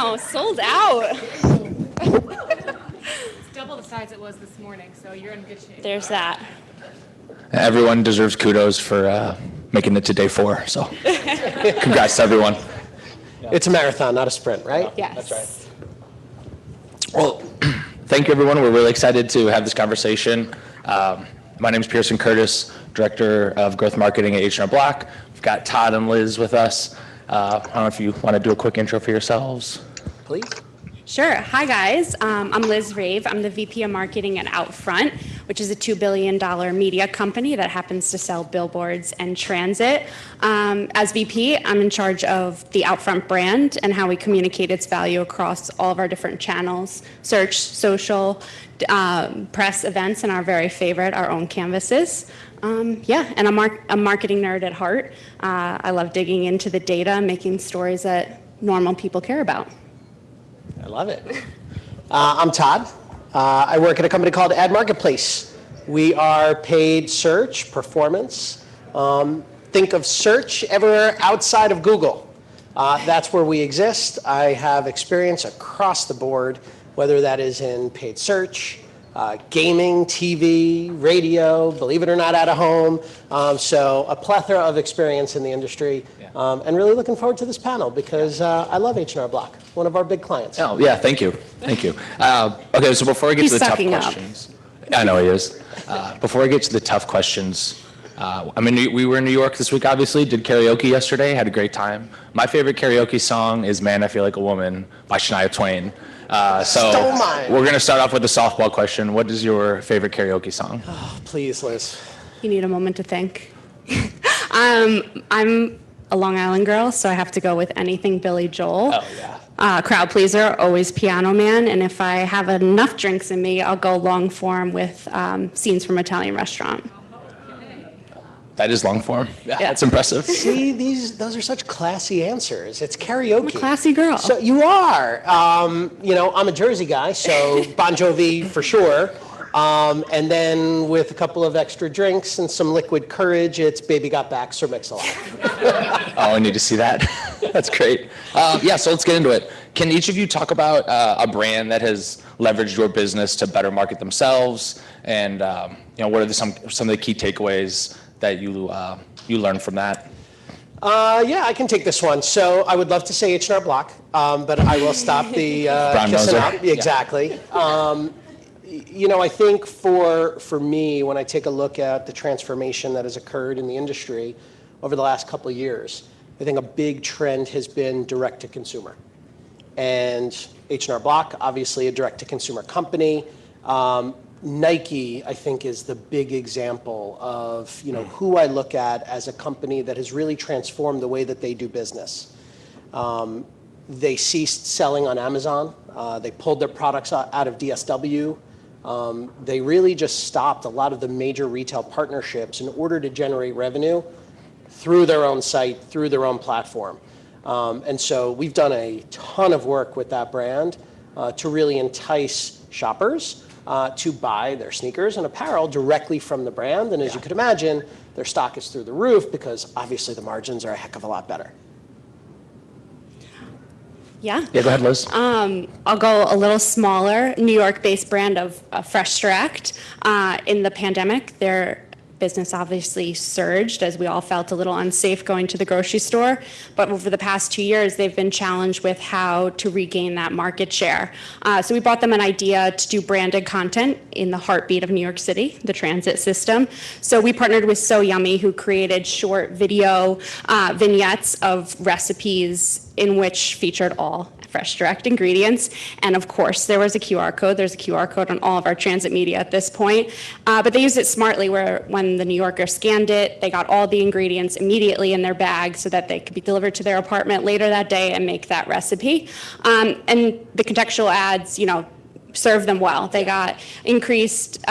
Wow, sold out. It's double the size it was this morning, so you're in good shape. There's that. Everyone deserves kudos for making it to day 4. So congrats to everyone. It's a marathon, not a sprint, right? Yes. That's right. Well, thank you, everyone. We're really excited to have this conversation. My name is Pierson Curtis, Director of Growth Marketing at H&R Block. We've got Todd and Liz with us. I don't know if you want to do a quick intro for yourselves. Please. Sure. Hi, guys. I'm Liz Rave. I'm the VP of Marketing at OUTFRONT, which is a $2 billion media company that happens to sell billboards and transit. As VP, I'm in charge of the OUTFRONT brand and how we communicate its value across all of our different channels: search, social, press, events, and our very favorite, our own canvases. And I'm a marketing nerd at heart. I love digging into the data, making stories that normal people care about. I love it. I'm Todd. I work at a company called adMarketplace. We are paid search, performance. Think of search everywhere outside of Google. That's where we exist. I have experience across the board, whether that is in paid search, gaming, TV, radio, believe it or not, out of home. So a plethora of experience in the industry. And really looking forward to this panel because I love H&R Block, one of our big clients. Oh, yeah, thank you. Thank you. Okay, so before we get to the tough questions. I know he is. Before I get to the tough questions, we were in New York this week, obviously, did karaoke yesterday, had a great time. My favorite karaoke song is Man, I Feel Like a Woman by Shania Twain. So we're going to start off with a softball question. What is your favorite karaoke song? Oh, please, Liz. You need a moment to think. I'm a Long Island girl, so I have to go with anything Billy Joel. Oh, yeah. Crowd pleaser, always Piano Man, and if I have enough drinks in me, I'll go long form with Scenes from Italian Restaurant. That is long form. Yeah, that's impressive. See, those are such classy answers. It's karaoke. I'm a classy girl. So you are. I'm a Jersey guy, so Bon Jovi for sure. And then with a couple of extra drinks and some liquid courage, it's Baby Got Back, Sir Mix-a-Lot. Oh, I need to see that. That's great. So let's get into it. Can each of you talk about a brand that has leveraged your business to better market themselves? And what are some of the key takeaways that you learned from that? I can take this one. So I would love to say H&R Block, but I will stop the kissing up. Exactly. I think for me, when I take a look at the transformation that has occurred in the industry over the last couple of years, I think a big trend has been direct to consumer. And H&R Block, obviously a direct to consumer company. Nike, I think, is the big example of who I look at as a company that has really transformed the way that they do business. They ceased selling on Amazon. They pulled their products out of DSW. They really just stopped a lot of the major retail partnerships in order to generate revenue through their own site, through their own platform. And so we've done a ton of work with that brand to really entice shoppers to buy their sneakers and apparel directly from the brand. And as you could imagine, their stock is through the roof because obviously the margins are a heck of a lot better. Yeah, go ahead, Liz. I'll go a little smaller, New York-based brand of Fresh Direct. In the pandemic, their business obviously surged as we all felt a little unsafe going to the grocery store. But over the past 2 years, they've been challenged with how to regain that market share. So we brought them an idea to do branded content in the heartbeat of New York City, the transit system. So we partnered with So Yummy, who created short video vignettes of recipes in which featured all Fresh Direct ingredients. And of course, there was a QR code. There's a QR code on all of our transit media at this point. But they used it smartly where when the New Yorker scanned it, they got all the ingredients immediately in their bag so that they could be delivered to their apartment later that day and make that recipe. And the contextual ads, served them well. They got increased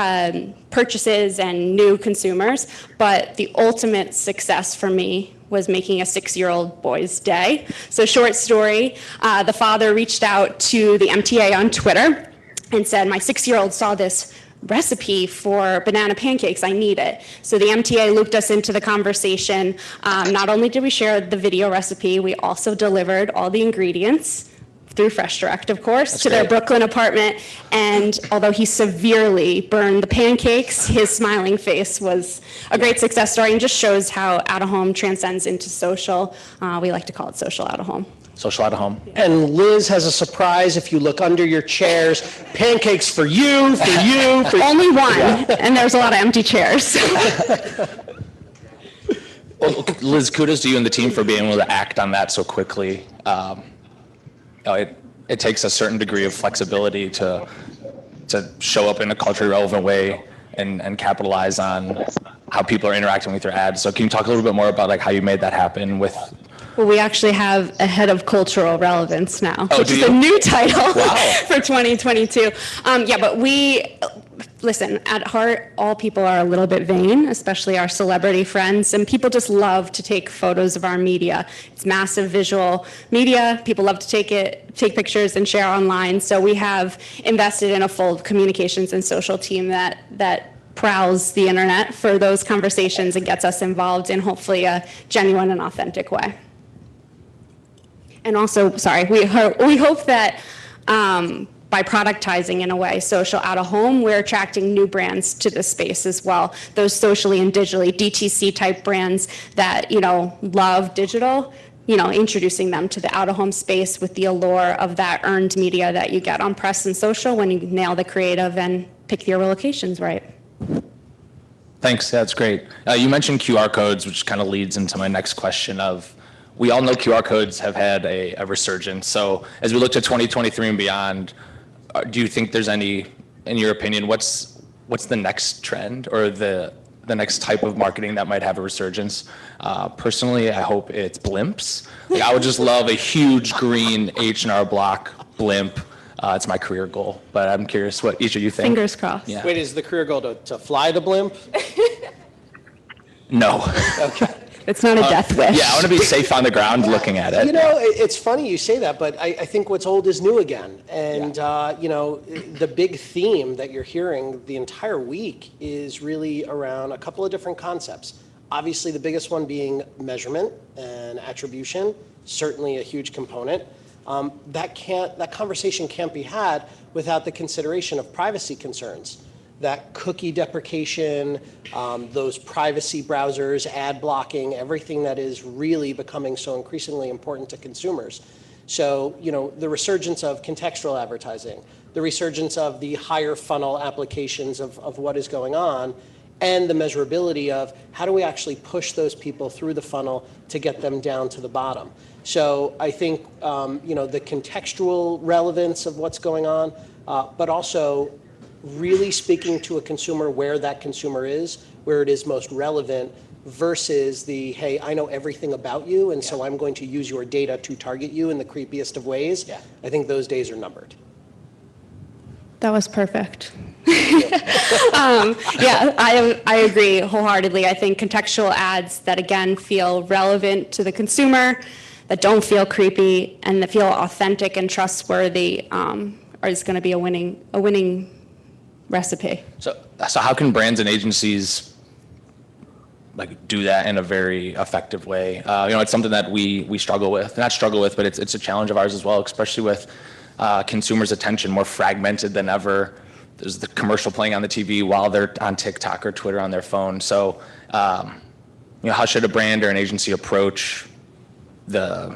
purchases and new consumers. But the ultimate success for me was making a 6-year-old boy's day. So short story, the father reached out to the MTA on Twitter and said, my 6-year-old saw this recipe for banana pancakes, I need it. So the MTA looped us into the conversation. Not only did we share the video recipe, we also delivered all the ingredients through Fresh Direct, of course, That's to their great. Brooklyn apartment. And although he severely burned the pancakes, his smiling face was a great success story and just shows how out of home transcends into social. We like to call it social out of home. Social out of home. And Liz has a surprise if you look under your chairs. Pancakes for you, for you, for Only one, and there's a lot of empty chairs. Well, Liz, kudos to you and the team for being able to act on that so quickly. It takes a certain degree of flexibility to show up in a culturally relevant way and capitalize on how people are interacting with your ads. So can you talk a little bit more about like how you made that happen with? Well, we actually have a head of cultural relevance now, Oh, which do is you? a new title Wow. for 2022. Yeah, but listen, at heart, all people are a little bit vain, especially our celebrity friends, and people just love to take photos of our media. It's massive visual media. People love to take pictures and share online. So we have invested in a full communications and social team that prowls the internet for those conversations and gets us involved in hopefully a genuine and authentic way. And also, we hope that by productizing in a way social out of home, we're attracting new brands to this space as well. Those socially and digitally DTC type brands that, love digital, introducing them to the out of home space with the allure of that earned media that you get on press and social when you nail the creative and pick your locations right. Thanks, that's great. You mentioned QR codes, which kind of leads into my next question of, we all know QR codes have had a resurgence. So as we look to 2023 and beyond, do you think there's any, in your opinion, what's the next trend or the next type of marketing that might have a resurgence? Personally, I hope it's blimps. Like, I would just love a huge green H&R Block blimp. It's my career goal, but I'm curious what each of you think. Fingers crossed. Yeah. Wait, is the career goal to fly the blimp? No. Okay. It's not a death wish. Yeah, I want to be safe on the ground looking at it. It's funny you say that, but I think what's old is new again. And, the big theme that you're hearing the entire week is really around a couple of different concepts. Obviously, the biggest one being measurement and attribution, certainly a huge component. That conversation can't be had without the consideration of privacy concerns. That cookie deprecation, those privacy browsers, ad blocking, everything that is really becoming so increasingly important to consumers. So, the resurgence of contextual advertising, the resurgence of the higher funnel applications of what is going on, and the measurability of how do we actually push those people through the funnel to get them down to the bottom. So I think, the contextual relevance of what's going on, but also really speaking to a consumer where that consumer is, where it is most relevant, versus the, hey, I know everything about you, and so I'm going to use your data to target you in the creepiest of ways. Yeah. I think those days are numbered. That was perfect. I agree wholeheartedly. I think contextual ads that, again, feel relevant to the consumer, that don't feel creepy, and that feel authentic and trustworthy is going to be a winning recipe. So how can brands and agencies do that in a very effective way? It's something that we struggle with. Not struggle with, but it's a challenge of ours as well, especially with consumers' attention more fragmented than ever. There's the commercial playing on the TV while they're on TikTok or Twitter on their phone. So, how should a brand or an agency approach the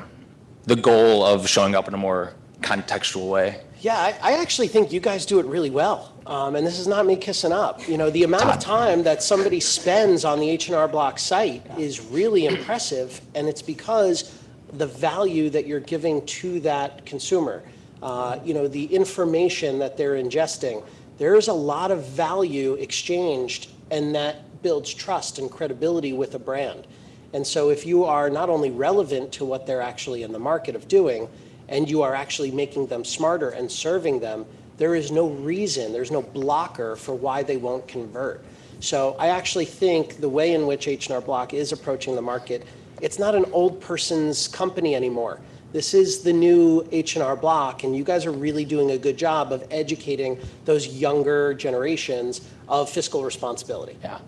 goal of showing up in a more contextual way? Yeah, I actually think you guys do it really well. And this is not me kissing up. The amount of time that somebody spends on the H&R Block site is really impressive, and it's because the value that you're giving to that consumer, the information that they're ingesting, there's a lot of value exchanged, and that builds trust and credibility with a brand. And so if you are not only relevant to what they're actually in the market of doing, and you are actually making them smarter and serving them, there is no reason, there's no blocker for why they won't convert. So I actually think the way in which H&R Block is approaching the market, it's not an old person's company anymore. This is the new H&R Block, and you guys are really doing a good job of educating those younger generations of fiscal responsibility. Yeah.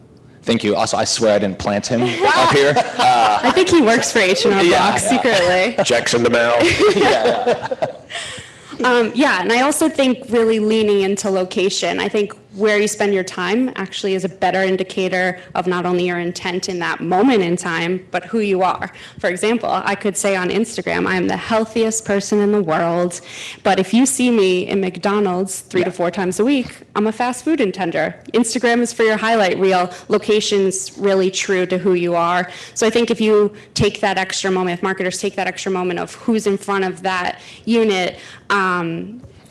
Thank you. Also, I swear I didn't plant him up here. I think he works for H&R Block secretly. Checks in the mail. Yeah. Yeah, and I also think really leaning into location. I think where you spend your time actually is a better indicator of not only your intent in that moment in time, but who you are. For example, I could say on Instagram, I'm the healthiest person in the world, but if you see me in McDonald's 3 to 4 times a week, I'm a fast food intender. Instagram is for your highlight reel. Location's really true to who you are. So I think if you take that extra moment, if marketers take that extra moment of who's in front of that unit,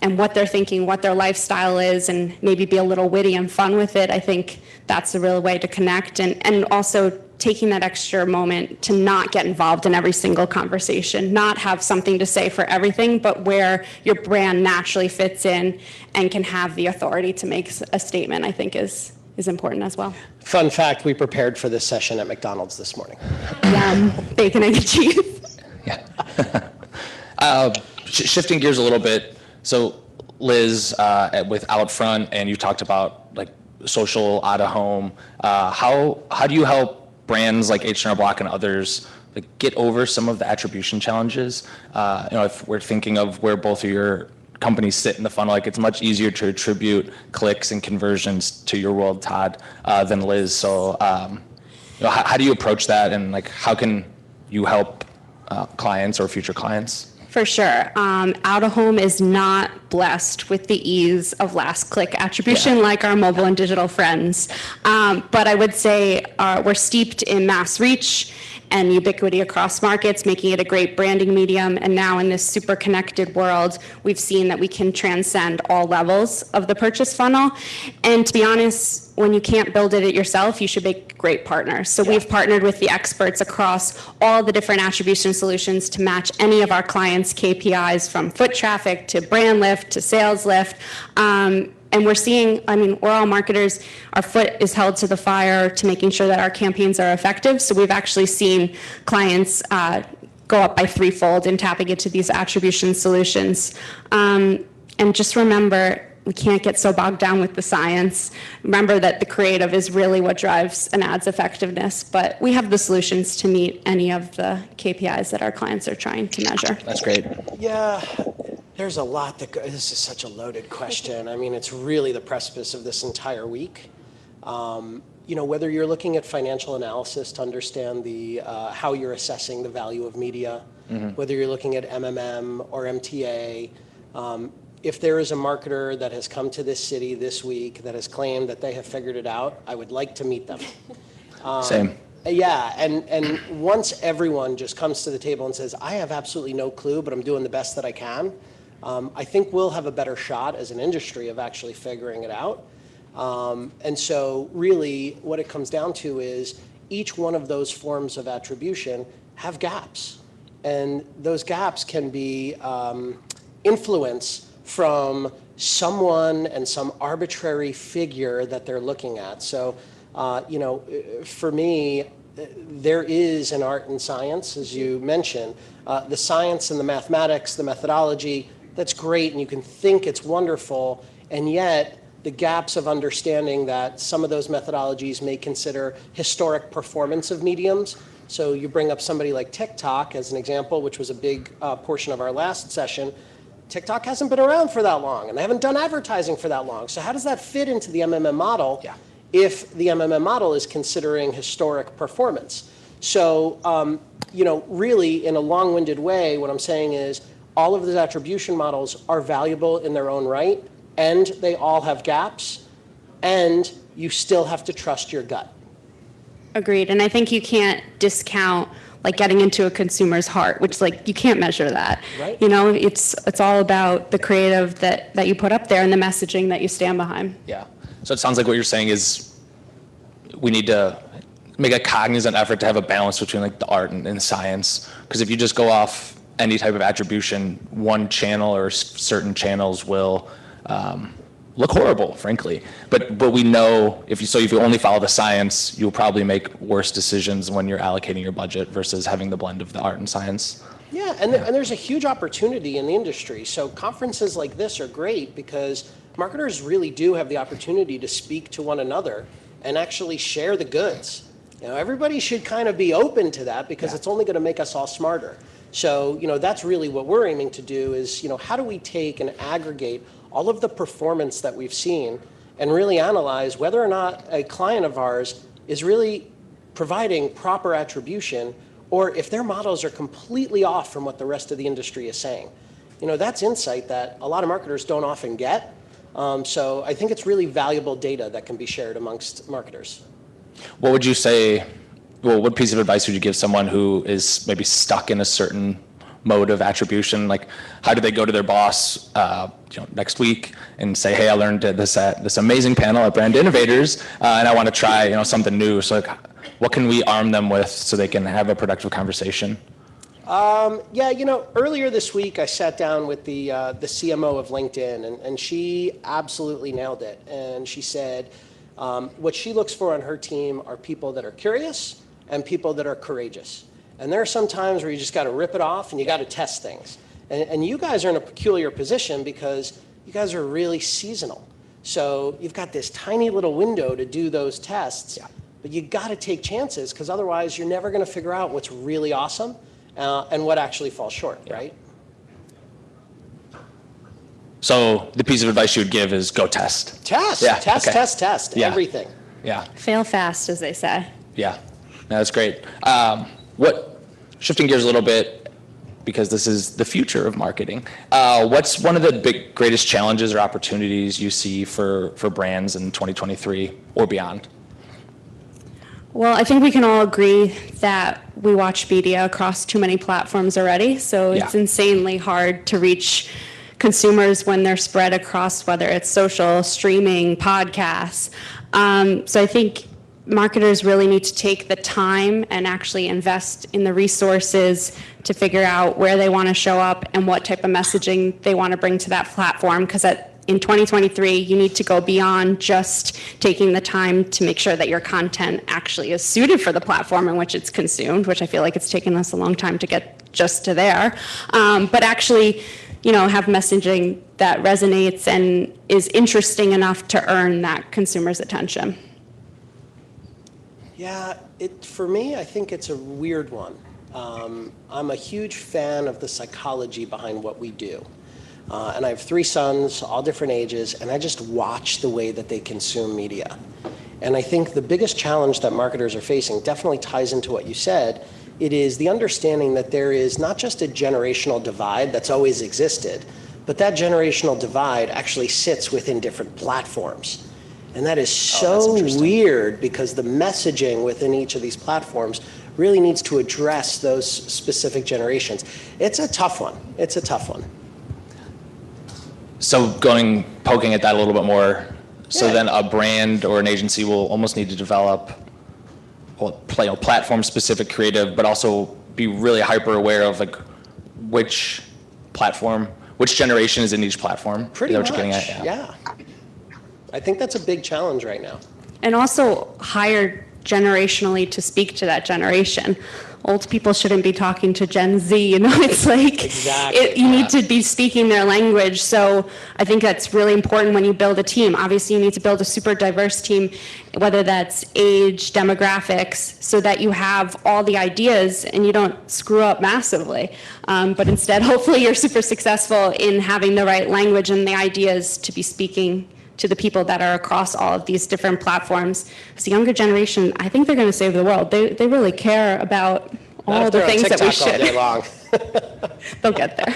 and what they're thinking, what their lifestyle is, and maybe be a little witty and fun with it, I think that's a real way to connect. And also taking that extra moment to not get involved in every single conversation, not have something to say for everything, but where your brand naturally fits in and can have the authority to make a statement, I think is important as well. Fun fact, we prepared for this session at McDonald's this morning. Yum, bacon, egg, and cheese. Yeah. Shifting gears a little bit. So Liz, with OUTFRONT, and you talked about like social, out of home. How do you help brands like H&R Block and others like get over some of the attribution challenges? If we're thinking of where both of your companies sit in the funnel, like it's much easier to attribute clicks and conversions to your world, Todd, than Liz. So, how do you approach that, and like how can you help clients or future clients? For sure. Out of home is not blessed with the ease of last click attribution like our mobile and digital friends. But I would say we're steeped in mass reach and ubiquity across markets, making it a great branding medium. And now in this super connected world, we've seen that we can transcend all levels of the purchase funnel. And to be honest, when you can't build it yourself, you should make great partners. So we've partnered with the experts across all the different attribution solutions to match any of our clients' KPIs, from foot traffic to brand lift to sales lift. And we're seeing, we're all marketers, our foot is held to the fire to making sure that our campaigns are effective. So we've actually seen clients go up by threefold in tapping into these attribution solutions. And just remember, we can't get so bogged down with the science. Remember that the creative is really what drives an ad's effectiveness, but we have the solutions to meet any of the KPIs that our clients are trying to measure. That's great. Yeah, there's a lot this is such a loaded question. It's really the precipice of this entire week. Whether you're looking at financial analysis to understand how you're assessing the value of media, whether you're looking at MMM or MTA, if there is a marketer that has come to this city this week that has claimed that they have figured it out, I would like to meet them. Same. Yeah, and once everyone just comes to the table and says, I have absolutely no clue, but I'm doing the best that I can, I think we'll have a better shot as an industry of actually figuring it out. And so really what it comes down to is each one of those forms of attribution have gaps. And those gaps can be influence from someone and some arbitrary figure that they're looking at. So, for me, there is an art and science, as you mentioned. The science and the mathematics, the methodology, that's great, and you can think it's wonderful, and yet the gaps of understanding that some of those methodologies may consider historic performance of mediums. So you bring up somebody like TikTok as an example, which was a big portion of our last session. TikTok hasn't been around for that long, and they haven't done advertising for that long. So how does that fit into the MMM model if the MMM model is considering historic performance? So, really, in a long-winded way, what I'm saying is all of these attribution models are valuable in their own right, and they all have gaps, and you still have to trust your gut. Agreed. And I think you can't discount getting into a consumer's heart, which you can't measure that. Right. It's all about the creative that you put up there and the messaging that you stand behind. Yeah. So it sounds like what you're saying is we need to make a cognizant effort to have a balance between the art and science. Because if you just go off any type of attribution, one channel or certain channels will look horrible, frankly. But we know if you only follow the science, you'll probably make worse decisions when you're allocating your budget versus having the blend of the art and science. Yeah, and there's a huge opportunity in the industry. So conferences like this are great because marketers really do have the opportunity to speak to one another and actually share the goods. Everybody should kind of be open to that because it's only going to make us all smarter. So, that's really what we're aiming to do is, how do we take and aggregate all of the performance that we've seen and really analyze whether or not a client of ours is really providing proper attribution, or if their models are completely off from what the rest of the industry is saying. That's insight that a lot of marketers don't often get. So I think it's really valuable data that can be shared amongst marketers. What would you say, what piece of advice would you give someone who is maybe stuck in a certain mode of attribution? Like, how do they go to their boss next week and say, hey, I learned this at this amazing panel at Brand Innovators, and I want to try something new. So like, what can we arm them with so they can have a productive conversation? Earlier this week, I sat down with the CMO of LinkedIn, and she absolutely nailed it. And she said what she looks for on her team are people that are curious and people that are courageous. And there are some times where you just got to rip it off and you got to test things. And you guys are in a peculiar position because you guys are really seasonal. So you've got this tiny little window to do those tests, but you got to take chances because otherwise you're never going to figure out what's really awesome and what actually falls short, right? So the piece of advice you would give is go test. Test, Yeah, test, okay. test, Yeah. everything. Yeah, Fail fast, as they say. yeah, no, that's great. Shifting gears a little bit, because this is the future of marketing, what's one of the greatest challenges or opportunities you see for brands in 2023 or beyond? Well, I think we can all agree that we watch media across too many platforms already, so it's insanely hard to reach consumers when they're spread across, whether it's social, streaming, podcasts. So I think marketers really need to take the time and actually invest in the resources to figure out where they want to show up and what type of messaging they want to bring to that platform, because in 2023, you need to go beyond just taking the time to make sure that your content actually is suited for the platform in which it's consumed, which I feel like it's taken us a long time to get just to there, but actually, have messaging that resonates and is interesting enough to earn that consumer's attention. Yeah, for me, I think it's a weird one. I'm a huge fan of the psychology behind what we do. And I have 3 sons, all different ages, and I just watch the way that they consume media. And I think the biggest challenge that marketers are facing definitely ties into what you said. It is the understanding that there is not just a generational divide that's always existed, but that generational divide actually sits within different platforms. And that is so weird because the messaging within each of these platforms really needs to address those specific generations. It's a tough one. So poking at that a little bit more, so then a brand or an agency will almost need to develop platform-specific creative, but also be really hyper aware of like which generation is in each platform. Pretty is much, that what you're getting at? yeah. I think that's a big challenge right now. And also hire generationally to speak to that generation. Old people shouldn't be talking to Gen Z, it's like Exactly, you need to be speaking their language. So I think that's really important when you build a team. Obviously, you need to build a super diverse team, whether that's age, demographics, so that you have all the ideas and you don't screw up massively. But instead, hopefully you're super successful in having the right language and the ideas to be speaking to the people that are across all of these different platforms. As the younger generation, I think they're going to save the world. They really care about all the things that we should. All day long. They'll get there.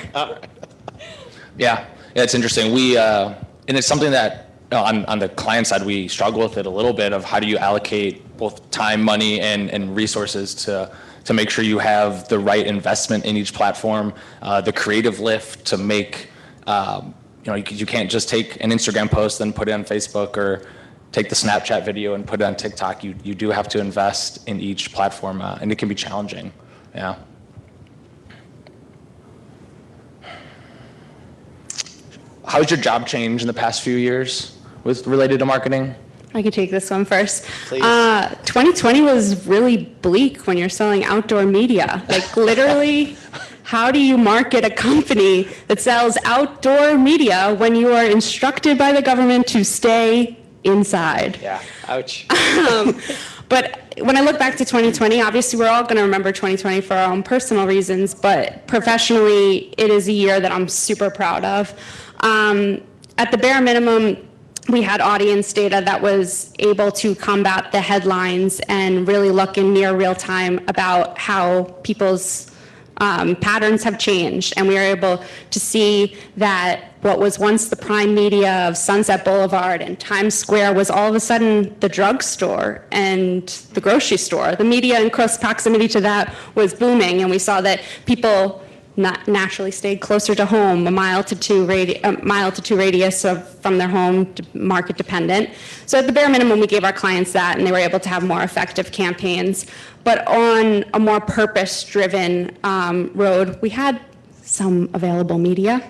Yeah, it's interesting. And it's something that on the client side, we struggle with it a little bit of how do you allocate both time, money, and resources to make sure you have the right investment in each platform, the creative lift to make, you can't just take an Instagram post and put it on Facebook or take the Snapchat video and put it on TikTok. You do have to invest in each platform, and it can be challenging. Yeah. How's your job changed in the past few years related to marketing? I could take this one first. Please. 2020 was really bleak when you're selling outdoor media. Like literally, how do you market a company that sells outdoor media when you are instructed by the government to stay inside? Yeah, ouch. But when I look back to 2020, obviously we're all going to remember 2020 for our own personal reasons, but professionally, it is a year that I'm super proud of. At the bare minimum, we had audience data that was able to combat the headlines and really look in near real time about how people's patterns have changed. And we were able to see that what was once the prime media of Sunset Boulevard and Times Square was all of a sudden the drugstore and the grocery store. The media in close proximity to that was booming, and we saw that people not naturally stayed closer to home, a mile to two radius from their home, market dependent. So at the bare minimum, we gave our clients that, and they were able to have more effective campaigns. But on a more purpose-driven road, we had some available media.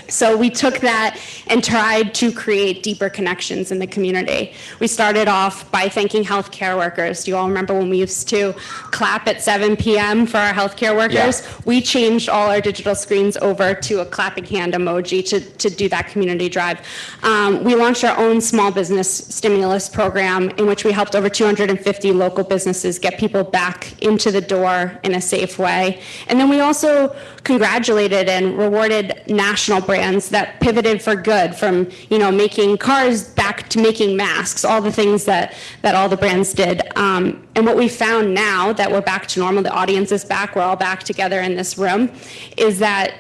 So we took that and tried to create deeper connections in the community. We started off by thanking healthcare workers. Do you all remember when we used to clap at 7 p.m. for our healthcare workers? Yeah. We changed all our digital screens over to a clapping hand emoji to do that community drive. We launched our own small business stimulus program in which we helped over 250 local businesses get people back into the door in a safe way. And then we also congratulated and rewarded national brands that pivoted for good, from making cars back to making masks, all the things that all the brands did. And what we found now that we're back to normal, the audience is back, we're all back together in this room, is that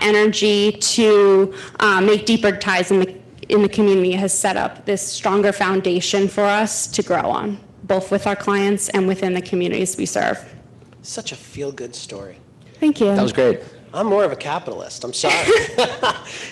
energy to make deeper ties in the community has set up this stronger foundation for us to grow on, both with our clients and within the communities we serve. Such a feel-good story. Thank you. That was great. I'm more of a capitalist. I'm sorry.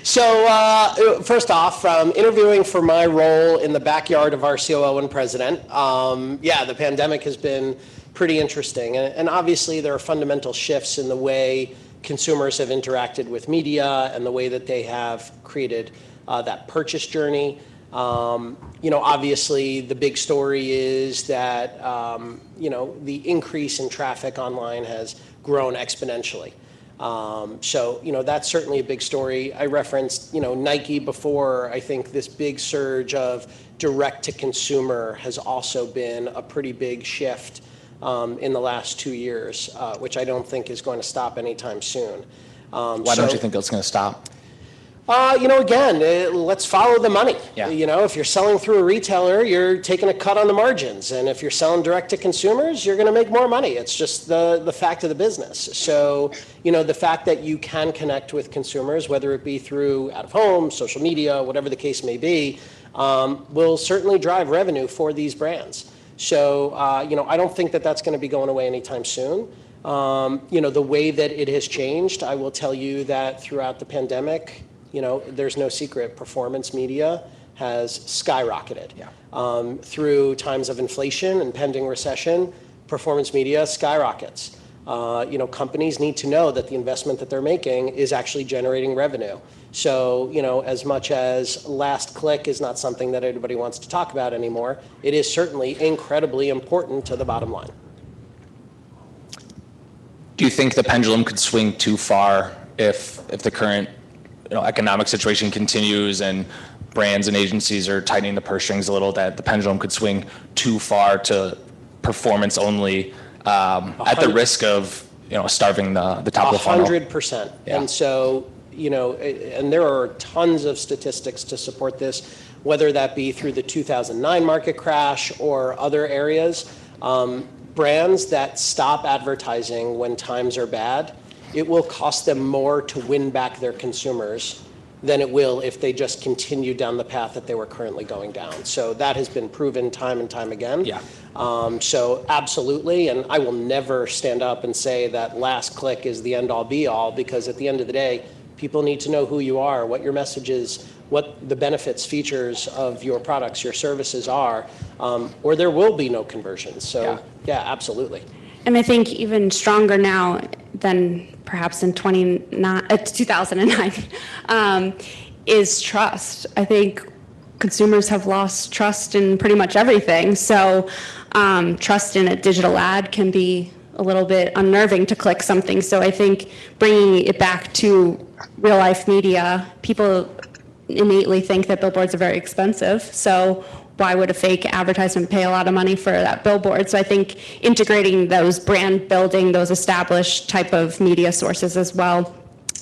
So first off, interviewing for my role in the backyard of our COO and president, the pandemic has been pretty interesting. And obviously, there are fundamental shifts in the way consumers have interacted with media and the way that they have created that purchase journey. Obviously, the big story is that, the increase in traffic online has grown exponentially. That's certainly a big story. I referenced, Nike before. I think this big surge of direct to consumer has also been a pretty big shift in the last 2 years, which I don't think is going to stop anytime soon. Why don't you think it's going to stop? Let's follow the money. Yeah. If you're selling through a retailer, you're taking a cut on the margins. And if you're selling direct to consumers, you're going to make more money. It's just the fact of the business. So, the fact that you can connect with consumers, whether it be through out of home, social media, whatever the case may be, will certainly drive revenue for these brands. So, I don't think that that's going to be going away anytime soon. The way that it has changed, I will tell you that throughout the pandemic, there's no secret, performance media has skyrocketed. Yeah. Through times of inflation and pending recession, performance media skyrockets. Companies need to know that the investment that they're making is actually generating revenue. So, as much as last click is not something that everybody wants to talk about anymore, it is certainly incredibly important to the bottom line. Do you think the pendulum could swing too far if the current economic situation continues and brands and agencies are tightening the purse strings a little, that the pendulum could swing too far to performance only at the risk of starving the top of the funnel? 100%. Yeah. And so, and there are tons of statistics to support this, whether that be through the 2009 market crash or other areas. Brands that stop advertising when times are bad, it will cost them more to win back their consumers than it will if they just continue down the path that they were currently going down. So that has been proven time and time again. Yeah. So absolutely, and I will never stand up and say that last click is the end all be all, because at the end of the day, people need to know who you are, what your message is, what the benefits, features of your products, your services are, or there will be no conversion. So yeah, absolutely. And I think even stronger now than perhaps in 2009 is trust. I think consumers have lost trust in pretty much everything. So trust in a digital ad can be a little bit unnerving to click something. So I think bringing it back to real life media, people innately think that billboards are very expensive. So why would a fake advertisement pay a lot of money for that billboard? So I think integrating those brand building, those established type of media sources as well,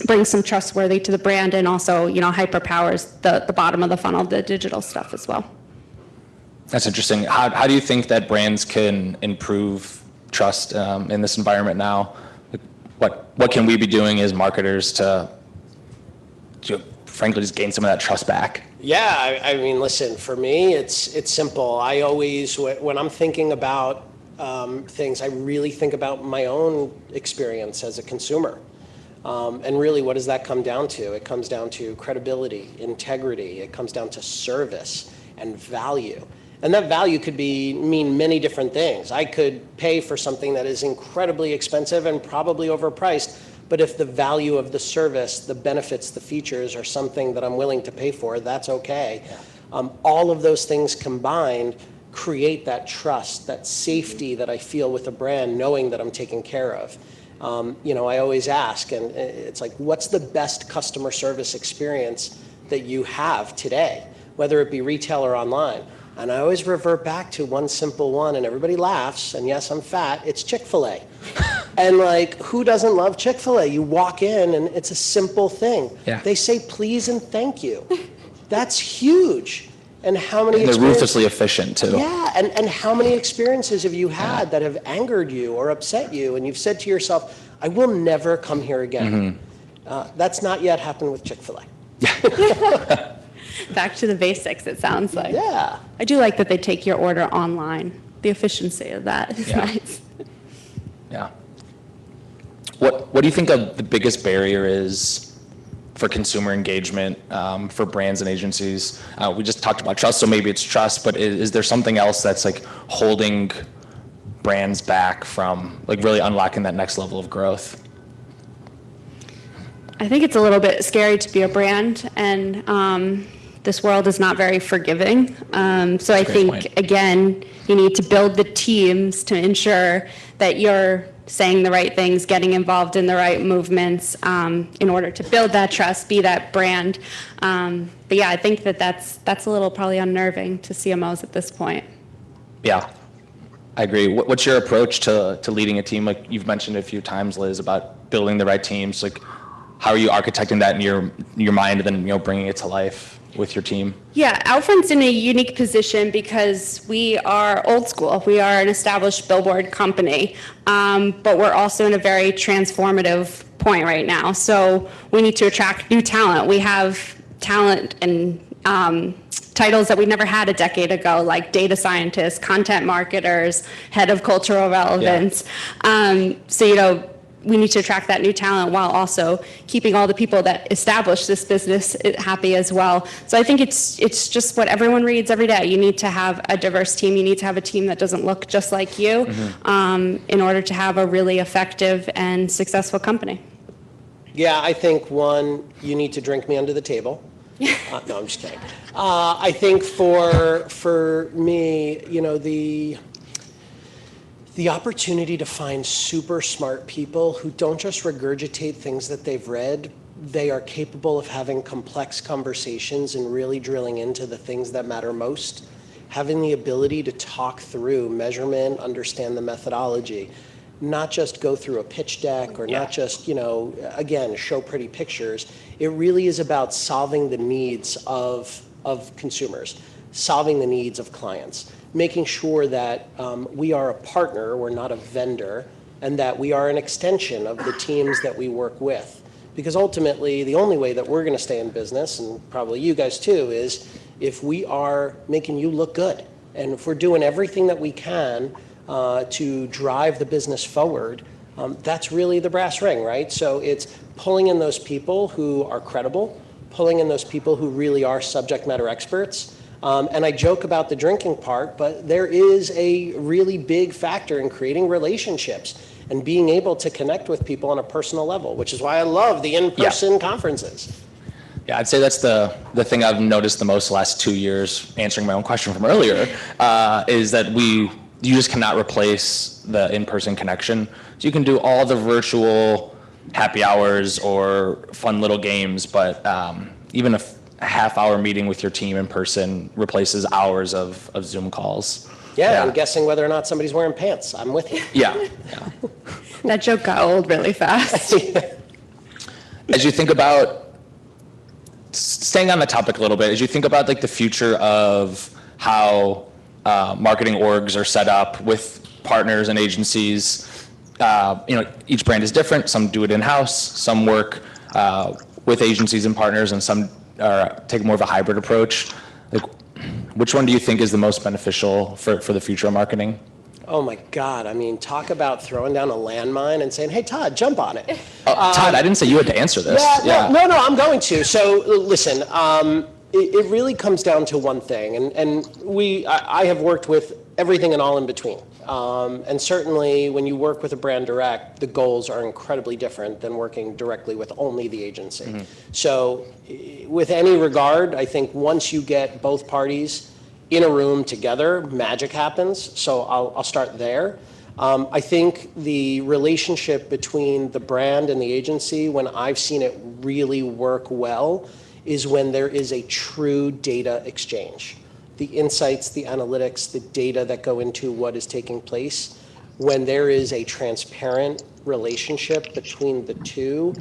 brings some trustworthy to the brand, and also, hyperpowers the bottom of the funnel, the digital stuff as well. That's interesting. How do you think that brands can improve trust in this environment now? What can we be doing as marketers to frankly just gain some of that trust back? Yeah, I mean, listen, for me, it's simple. I always, when I'm thinking about things, I really think about my own experience as a consumer. And really, what does that come down to? It comes down to credibility, integrity. It comes down to service and value. And that value could mean many different things. I could pay for something that is incredibly expensive and probably overpriced, but if the value of the service, the benefits, the features are something that I'm willing to pay for, that's okay. All of those things combined create that trust, that safety that I feel with a brand, knowing that I'm taken care of. I always ask, and it's like, what's the best customer service experience that you have today, whether it be retail or online? And I always revert back to one simple one, and everybody laughs, and yes, I'm fat, it's Chick-fil-A. And who doesn't love Chick-fil-A? You walk in, and it's a simple thing. Yeah. They say please and thank you. That's huge. And how many They're ruthlessly efficient, too. Yeah, and how many experiences have you had that have angered you or upset you, and you've said to yourself, I will never come here again. That's not yet happened with Chick-fil-A. Back to the basics, it sounds like. Yeah. I do like that they take your order online. The efficiency of that is nice. Yeah. What do you think the biggest barrier is for consumer engagement for brands and agencies? We just talked about trust, so maybe it's trust, but is there something else that's holding brands back from really unlocking that next level of growth? I think it's a little bit scary to be a brand, and this world is not very forgiving. So I think, point. again, you need to build the teams to ensure that you're saying the right things, getting involved in the right movements in order to build that trust, be that brand. But yeah, I think that's a little probably unnerving to CMOs at this point. Yeah, I agree. What's your approach to leading a team? Like you've mentioned a few times, Liz, about building the right teams. How are you architecting that in your mind and then bringing it to life with your team? Yeah, OUTFRONT's in a unique position because we are old school. We are an established billboard company, but we're also in a very transformative point right now. So we need to attract new talent. We have talent and titles that we never had a decade ago, like data scientists, content marketers, head of cultural relevance. So, we need to attract that new talent while also keeping all the people that establish this business happy as well. So I think it's just what everyone reads every day. You need to have a diverse team. You need to have a team that doesn't look just like you in order to have a really effective and successful company. Yeah, I think one, you need to drink me under the table. No, I'm just kidding. I think for me, the opportunity to find super smart people who don't just regurgitate things that they've read, they are capable of having complex conversations and really drilling into the things that matter most, having the ability to talk through measurement, understand the methodology, not just go through a pitch deck or not just, again, show pretty pictures. It really is about solving the needs of consumers, solving the needs of clients, making sure that we are a partner, we're not a vendor, and that we are an extension of the teams that we work with. Because ultimately, the only way that we're going to stay in business, and probably you guys too, is if we are making you look good. And if we're doing everything that we can to drive the business forward, that's really the brass ring, right? So it's pulling in those people who are credible, pulling in those people who really are subject matter experts. And I joke about the drinking part, but there is a really big factor in creating relationships and being able to connect with people on a personal level, which is why I love the in-person conferences. Yeah, I'd say that's the thing I've noticed the most the last 2 years, answering my own question from earlier, is that you just cannot replace the in-person connection. So you can do all the virtual happy hours or fun little games, but even if a half-hour meeting with your team in person replaces hours of Zoom calls. Yeah, I'm guessing whether or not somebody's wearing pants. I'm with you. Yeah. That joke got old really fast. As you think about, staying on the topic a little bit, as you think about like the future of how marketing orgs are set up with partners and agencies, each brand is different. Some do it in-house, some work with agencies and partners, and some take more of a hybrid approach. Like, which one do you think is the most beneficial for the future of marketing? Oh my God, I mean, talk about throwing down a landmine and saying, hey, Todd, jump on it. Todd, I didn't say you had to answer this. No, I'm going to. So listen, it really comes down to one thing, and I have worked with everything and all in between. And certainly when you work with a brand direct, the goals are incredibly different than working directly with only the agency. Mm-hmm. So with any regard, I think once you get both parties in a room together, magic happens. So I'll start there. I think the relationship between the brand and the agency, when I've seen it really work well, is when there is a true data exchange. The insights, the analytics, the data that go into what is taking place, when there is a transparent relationship between the two,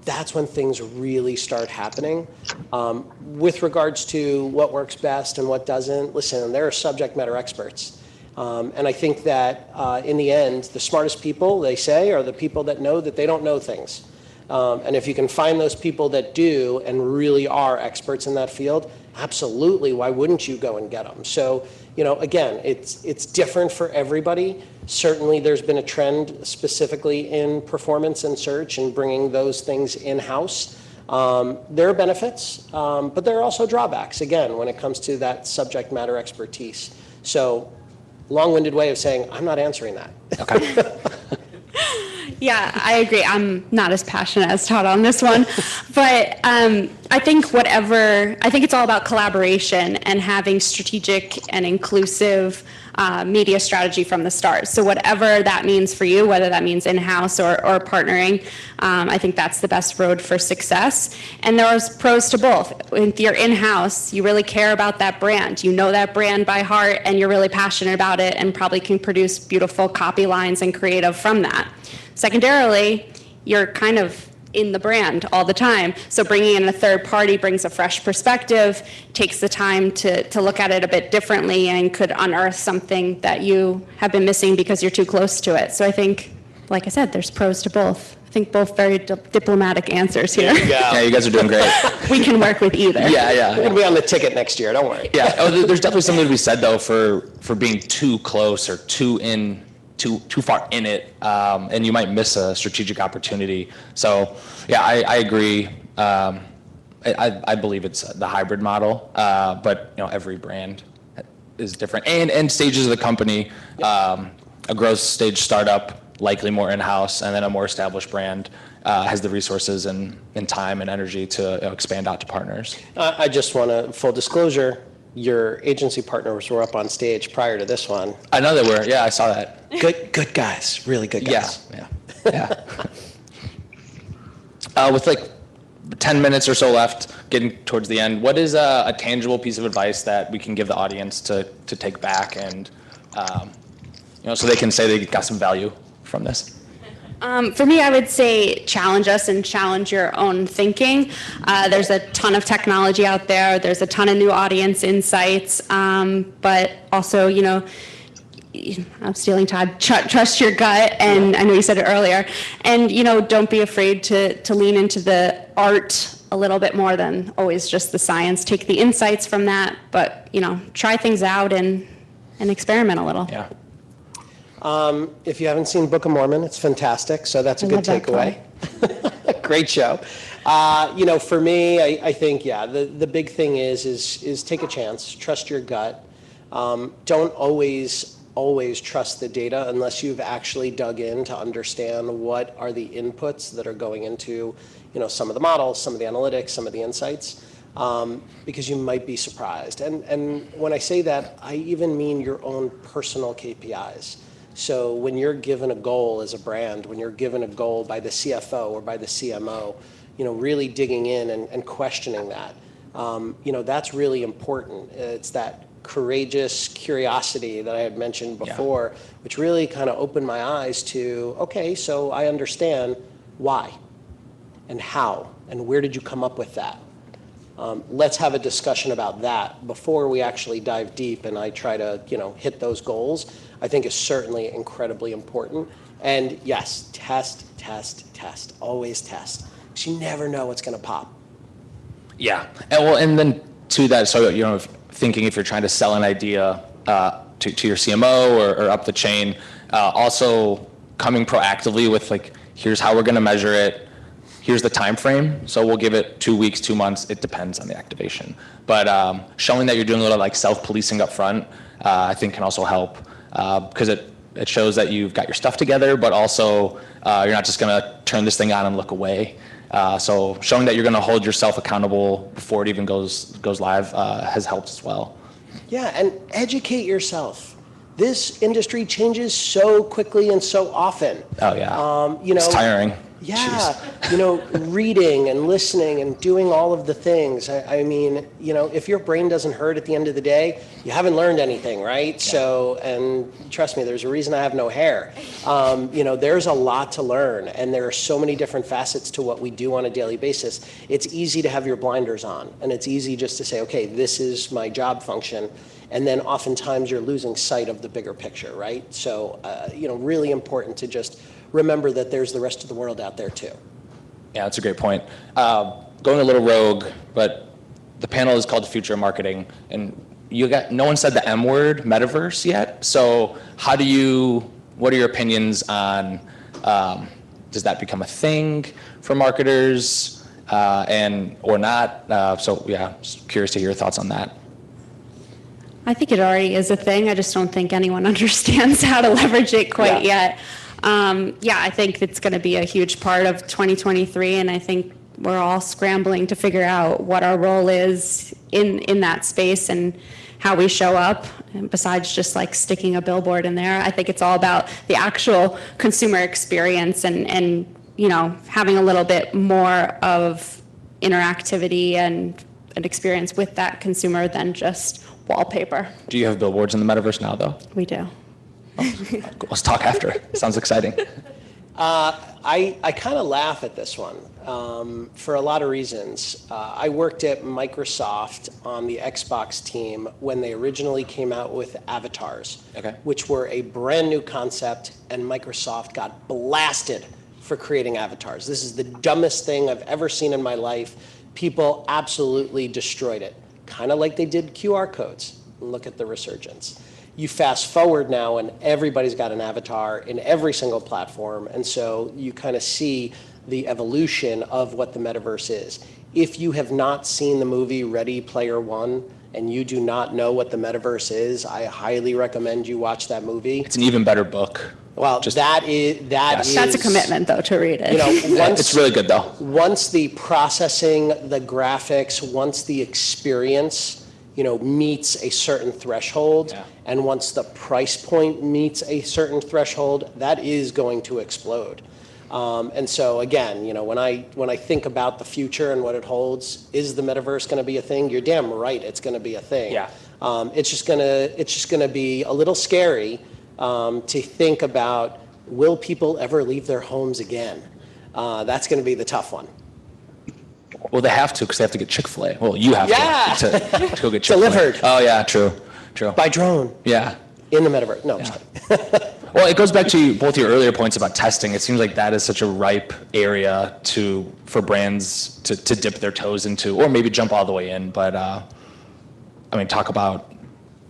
that's when things really start happening. With regards to what works best and what doesn't, listen, there are subject matter experts. And I think that in the end, the smartest people, they say, are the people that know that they don't know things. And if you can find those people that do and really are experts in that field, absolutely, why wouldn't you go and get them? So, again, it's different for everybody. Certainly there's been a trend specifically in performance and search and bringing those things in-house. There are benefits, but there are also drawbacks, again, when it comes to that subject matter expertise. So, long-winded way of saying, I'm not answering that. Okay. Yeah, I agree. I'm not as passionate as Todd on this one, but I think it's all about collaboration and having strategic and inclusive media strategy from the start. So whatever that means for you, whether that means in-house or partnering, I think that's the best road for success. And there's pros to both. If you're in-house, you really care about that brand. You know that brand by heart and you're really passionate about it and probably can produce beautiful copy lines and creative from that. Secondarily, you're kind of in the brand all the time. So bringing in a third party brings a fresh perspective, takes the time to look at it a bit differently, and could unearth something that you have been missing because you're too close to it. So I think, like I said, there's pros to both. I think both very diplomatic answers here. Yeah, you guys are doing great. We can work with either. Yeah. We're going to be on the ticket next year, don't worry. Yeah, there's definitely something to be said, though, for being too close or too far in it, and you might miss a strategic opportunity. So, yeah, I agree. I believe it's the hybrid model, but every brand is different, and stages of the company. A growth stage startup, likely more in-house, and then a more established brand has the resources and time and energy to expand out to partners. I just want to, full disclosure, your agency partners were up on stage prior to this one. I know they were. Yeah, I saw that. Good guys. Really good guys. Yeah. With like 10 minutes or so left, getting towards the end, what is a tangible piece of advice that we can give the audience to take back and, so they can say they got some value from this? For me, I would say challenge us and challenge your own thinking. There's a ton of technology out there. There's a ton of new audience insights, but also, I'm stealing Todd, trust your gut, and I know you said it earlier, and, don't be afraid to lean into the art a little bit more than always just the science. Take the insights from that, but, try things out and experiment a little. Yeah. If you haven't seen Book of Mormon, it's fantastic, so that's a good takeaway. Great show. For me, I think, the big thing is take a chance, trust your gut. Don't always trust the data unless you've actually dug in to understand what are the inputs that are going into, some of the models, some of the analytics, some of the insights, because you might be surprised. And when I say that, I even mean your own personal KPIs. So when you're given a goal as a brand, when you're given a goal by the CFO or by the CMO, really digging in and questioning that. That's really important. It's that courageous curiosity that I had mentioned before, which really kind of opened my eyes to, okay, so I understand why and how and where did you come up with that. Let's have a discussion about that before we actually dive deep and I try to, hit those goals. I think is certainly incredibly important. And yes, test, always test. Because you never know what's going to pop. Yeah, and then to that, so thinking if you're trying to sell an idea to your CMO or up the chain, also coming proactively with like, here's how we're going to measure it, here's the time frame. So we'll give it 2 weeks, 2 months. It depends on the activation, but showing that you're doing a little like self-policing up front, I think can also help because it shows that you've got your stuff together, but also you're not just going to turn this thing on and look away. So showing that you're going to hold yourself accountable before it even goes live has helped as well. Yeah, and educate yourself. This industry changes so quickly and so often. Oh yeah, it's tiring. Yeah, reading and listening and doing all of the things. I mean, if your brain doesn't hurt at the end of the day, you haven't learned anything, right? Yeah. So, and trust me, there's a reason I have no hair. There's a lot to learn, and there are so many different facets to what we do on a daily basis. It's easy to have your blinders on, and it's easy just to say, okay, this is my job function. And then oftentimes you're losing sight of the bigger picture, right? So, really important to just remember that there's the rest of the world out there too. Yeah, that's a great point. Going a little rogue, but the panel is called The Future of Marketing, and no one said the M word, metaverse, yet. So what are your opinions on, does that become a thing for marketers or not? Just curious to hear your thoughts on that. I think it already is a thing. I just don't think anyone understands how to leverage it quite yet. I think it's going to be a huge part of 2023, and I think we're all scrambling to figure out what our role is in that space and how we show up, and besides just like sticking a billboard in there. I think it's all about the actual consumer experience and having a little bit more of interactivity and an experience with that consumer than just wallpaper. Do you have billboards in the metaverse now, though? We do. Let's talk after. Sounds exciting. I kind of laugh at this one for a lot of reasons. I worked at Microsoft on the Xbox team when they originally came out with avatars, which were a brand new concept, and Microsoft got blasted for creating avatars. This is the dumbest thing I've ever seen in my life. People absolutely destroyed it, kind of like they did QR codes. Look at the resurgence. You fast forward now and everybody's got an avatar in every single platform. And so you kind of see the evolution of what the metaverse is. If you have not seen the movie Ready Player One and you do not know what the metaverse is, I highly recommend you watch that movie. It's an even better book. Well, that's a commitment though to read it. It's really good though. Once the processing, the graphics, once the experience meets a certain threshold, and once the price point meets a certain threshold, that is going to explode. And so again, when I think about the future and what it holds, is the metaverse going to be a thing? You're damn right, it's going to be a thing. Yeah. It's just gonna be a little scary to think about. Will people ever leave their homes again? That's going to be the tough one. Well, they have to because they have to get Chick-fil-A. Well, you have to go get Chick-fil-A. Delivered. Oh, yeah, true. By drone. Yeah. In the metaverse. No, I'm just kidding. Well, it goes back to both your earlier points about testing. It seems like that is such a ripe area for brands to dip their toes into, or maybe jump all the way in. But, talk about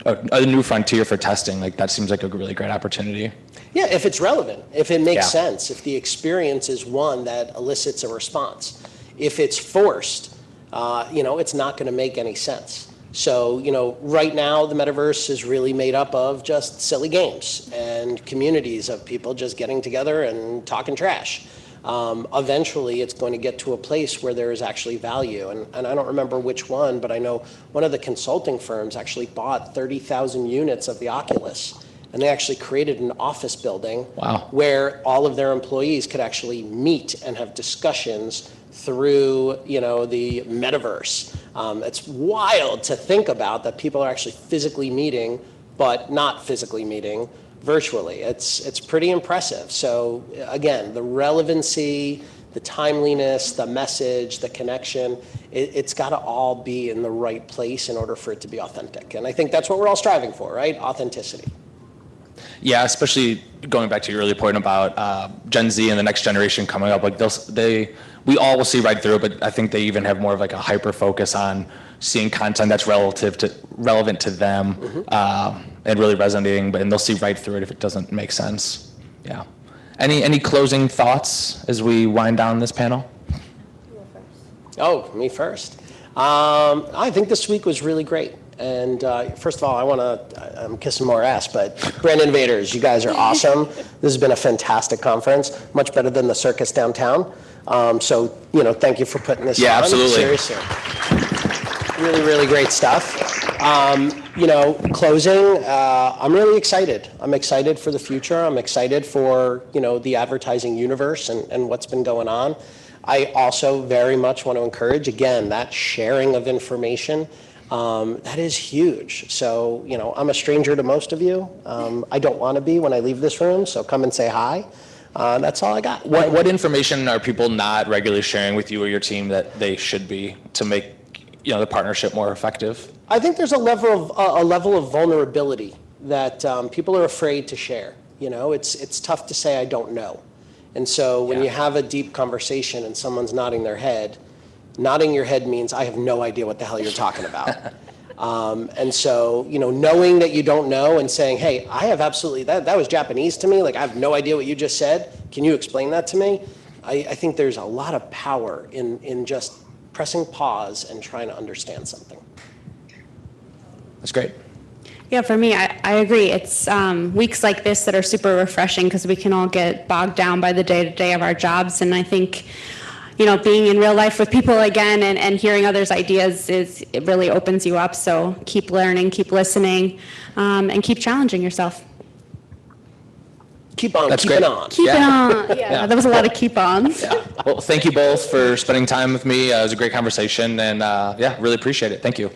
a new frontier for testing. Like, that seems like a really great opportunity. Yeah, if it's relevant, if it makes sense, if the experience is one that elicits a response. If it's forced, it's not going to make any sense. So, right now the metaverse is really made up of just silly games and communities of people just getting together and talking trash. Eventually it's going to get to a place where there is actually value. And I don't remember which one, but I know one of the consulting firms actually bought 30,000 units of the Oculus. And they actually created an office building where all of their employees could actually meet and have discussions through, the metaverse. It's wild to think about that people are actually physically meeting, but not physically meeting virtually. It's pretty impressive. So again, the relevancy, the timeliness, the message, the connection, it's got to all be in the right place in order for it to be authentic. And I think that's what we're all striving for, right? Authenticity. Yeah, especially going back to your earlier point about Gen Z and the next generation coming up. Like we all will see right through it, but I think they even have more of like a hyper focus on seeing content that's relevant to them and really resonating. And they'll see right through it if it doesn't make sense. Yeah. Any closing thoughts as we wind down this panel? Oh, me first. I think this week was really great. And first of all, I'm kissing more ass, but Brand Innovators, you guys are awesome. This has been a fantastic conference, much better than the circus downtown. So, thank you for putting this on. Yeah, absolutely. Seriously. Really, really great stuff. Closing, I'm really excited. I'm excited for the future. I'm excited for, the advertising universe and what's been going on. I also very much want to encourage, again, that sharing of information. That is huge. So, I'm a stranger to most of you. I don't want to be when I leave this room, so come and say hi. That's all I got. What information are people not regularly sharing with you or your team that they should be to make the partnership more effective? I think there's a level of vulnerability that people are afraid to share. It's tough to say I don't know. And so when you have a deep conversation and someone's nodding your head means I have no idea what the hell you're talking about. And so, knowing that you don't know and saying, hey, I have absolutely, that was Japanese to me. Like, I have no idea what you just said. Can you explain that to me? I think there's a lot of power in just pressing pause and trying to understand something. That's great. Yeah, for me, I agree. It's weeks like this that are super refreshing because we can all get bogged down by the day-to-day of our jobs. And I think, being in real life with people again and hearing others' ideas it really opens you up. So keep learning, keep listening, and keep challenging yourself. Keep on, That's keep great. it on. Keep it on. Yeah, that was a lot of keep-ons. Yeah. Well, thank you both for spending time with me. It was a great conversation, and really appreciate it. Thank you.